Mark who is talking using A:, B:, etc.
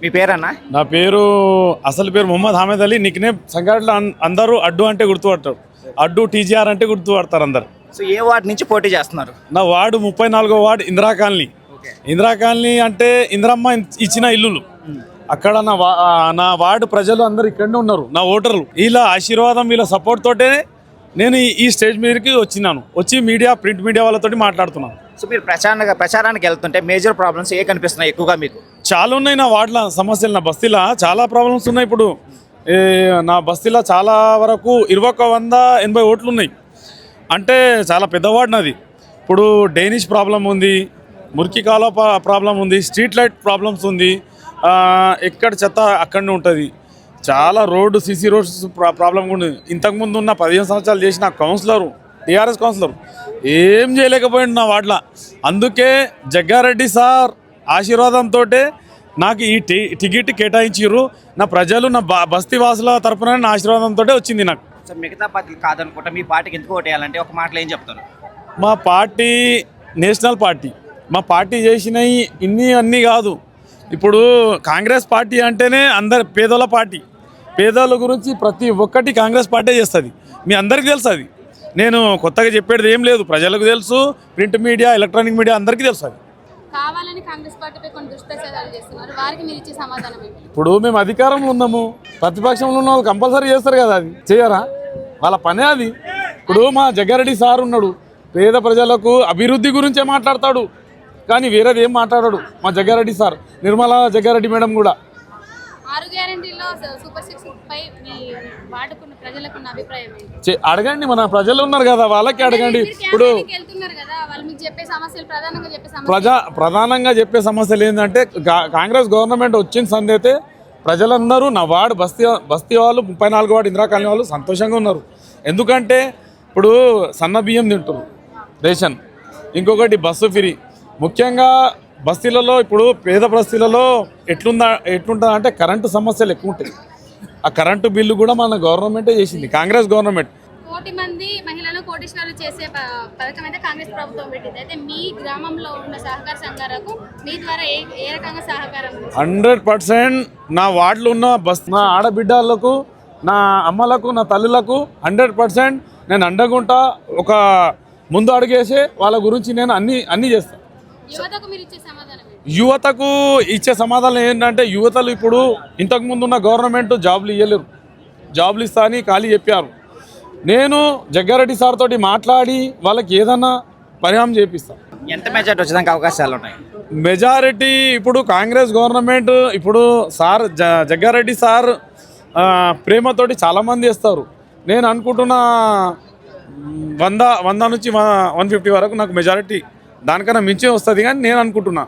A: మీ పేరన్నా?
B: నా పేరు అసలు పేరు మొహమ్మద్ హామద్ అలీ. నిక్నేమ్ సంగారెడ్డిలో అందరూ అడ్డు అంటే గుర్తుపడతారు. అడ్డు టీజీఆర్ అంటే గుర్తుపడతారు అందరు.
A: సో ఏ వార్డు నుంచి పోటీ చేస్తున్నారు?
B: నా వార్డు 34వ ward Indira colony. Indira colony అంటే ఇందిరమ్మ ఇచ్చిన ఇల్లులు. అక్కడ నా వార్డు ప్రజలు అందరు ఇక్కడనే ఉన్నారు, నా ఓటర్లు. వీళ్ళ ఆశీర్వాదం, వీళ్ళ సపోర్ట్ తోటే నేను ఈ స్టేజ్ మీదకి వచ్చినాను. వచ్చి ప్రింట్ మీడియా వాళ్ళతో మాట్లాడుతున్నాను.
A: సో మీరు ప్రచారానికి వెళ్తుంటే మేజర్ ప్రాబ్లమ్స్ ఏ కనిపిస్తున్నాయి ఎక్కువగా మీకు?
B: చాలా ఉన్నాయి నా వార్డుల సమస్యలు. నా బస్తీలో చాలా ప్రాబ్లమ్స్ ఉన్నాయి. ఇప్పుడు నా బస్తీలో చాలా వరకు 2180 ఓట్లు ఉన్నాయి. అంటే చాలా పెద్ద వార్డు నాది. ఇప్పుడు డ్రైనేజ్ ప్రాబ్లం ఉంది, మురికి కాలువ ప్రాబ్లం ఉంది, స్ట్రీట్ లైట్ ప్రాబ్లమ్స్ ఉంది, ఎక్కడ చెత్త అక్కడనే ఉంటుంది. చాలా రోడ్డు సీసీ రోడ్స్ ప్రాబ్లం కూడా ఉంది. ఇంతకుముందు ఉన్న 15 సంవత్సరాలు చేసిన కౌన్సిలరు, టీఆర్ఎస్ కౌన్సిలర్ ఏం చేయలేకపోయింది నా వార్డులో. అందుకే జగ్గారెడ్డి సార్ ఆశీర్వాదంతో నాకు ఈ టికెట్ కేటాయించారు. నా ప్రజలు, నా బస్తీ వాసుల తరఫున నా ఆశీర్వాదంతో వచ్చింది నాకు.
A: సో మిగతా పార్టీలు కాదనుకుంటా మీ పార్టీకి ఎందుకు ఓటేయాలంటే ఒక మాటలో ఏం చెప్తారు?
B: మా పార్టీ నేషనల్ పార్టీ. మా పార్టీ చేసినవి అన్నీ కాదు. ఇప్పుడు కాంగ్రెస్ పార్టీ అంటేనే అందరు పేదోళ్ళ పార్టీ. పేదోళ్ళ గురించి ప్రతి ఒక్కటి కాంగ్రెస్ పార్టీ చేస్తుంది. మీ అందరికీ తెలుసు. అది నేను కొత్తగా చెప్పేది ఏం లేదు. ప్రజలకు తెలుసు, ప్రింట్ మీడియా, ఎలక్ట్రానిక్ మీడియా అందరికీ తెలుసు. అది
C: కావాలని కాంగ్రెస్ పార్టీపై కొన్ని దుష్ప్రచారాలు చేస్తున్నారు. వారికి మీరు ఇచ్చే సమాధానం ఏంటి?
B: ఇప్పుడు మేము అధికారంలో ఉన్నాము, ప్రతిపక్షంలో ఉన్న వాళ్ళు కంపల్సరీ చేస్తారు కదా. అది చేయరా? వాళ్ళ పనే అది. ఇప్పుడు మా జగ్గారెడ్డి సార్ ఉన్నాడు, పేద ప్రజలకు అభివృద్ధి గురించే మాట్లాడతాడు, కానీ వేరేది ఏం మాట్లాడాడు మా జగ్గారెడ్డి సార్. నిర్మలా జగ్గారెడ్డి మేడం కూడా
C: 6 గ్యారెంటీలో సూపర్ 6 పై మీ వార్డుకున్న ప్రజలకున్న అభిప్రాయం ఏంటి?
B: అడగండి, మన ప్రజలు ఉన్నారు కదా, వాళ్ళకి అడగండి. ఇప్పుడు ప్రధానంగా చెప్పే సమస్యలు ఏంటంటే కాంగ్రెస్ గవర్నమెంట్ వచ్చిన సందైతే ప్రజలందరూ నా వార్డు బస్తీ వాళ్ళు 34 వార్డు ఇందిరా కాలనీ వాళ్ళు సంతోషంగా ఉన్నారు. ఎందుకంటే ఇప్పుడు సన్న బియ్యం తింటారు, రేషన్, ఇంకొకటి బస్సు ఫ్రీ. ముఖ్యంగా బస్తీలలో ఇప్పుడు పేద బస్తీలలో ఎట్లుంటుంది అంటే కరెంటు సమస్యలు ఎక్కువ ఉంటాయి. ఆ కరెంటు బిల్లు కూడా మన గవర్నమెంటే చేసింది, కాంగ్రెస్ గవర్నమెంట్.
C: 1 కోటి మంది మహిళలను కోటీశ్వరులు చేసే పథకం అయితే కాంగ్రెస్ ప్రభుత్వం పెట్టింది. అయితే మీ గ్రామంలో ఉన్న సహకార సంఘాలకు మీ ద్వారా ఏ రకంగా సహకారం?
B: 100% నా వార్డులో ఉన్న నా ఆడబిడ్డలకు, నా అమ్మలకు, నా తల్లులకు 100% నేను అండగుంటా. ఒక ముందు అడుగేసి వాళ్ళ గురించి నేను అన్నీ చేస్తాను. యువతకు ఇచ్చే సమాధానం ఏంటంటే యువతలు ఇప్పుడు ఇంతకుముందు ఉన్న గవర్నమెంట్ జాబ్లు ఇవ్వలేరు, జాబ్లు ఇస్తా అని ఖాళీ చెప్పారు. నేను జగ్గారెడ్డి సార్ తోటి మాట్లాడి వాళ్ళకి ఏదన్నా పరిహారం చేపిస్తాను.
A: ఎంత మెజారిటీ వచ్చేదానికి అవకాశాలు ఉన్నాయి?
B: మెజారిటీ ఇప్పుడు కాంగ్రెస్ గవర్నమెంట్, ఇప్పుడు సార్ జగ్గారెడ్డి సార్ ప్రేమతోటి చాలామంది వేస్తారు. నేను అనుకుంటున్నా 100 నుంచి 150 వరకు నాకు మెజారిటీ దానికన్నా మించి వస్తుంది కానీ నేను అనుకుంటున్నా.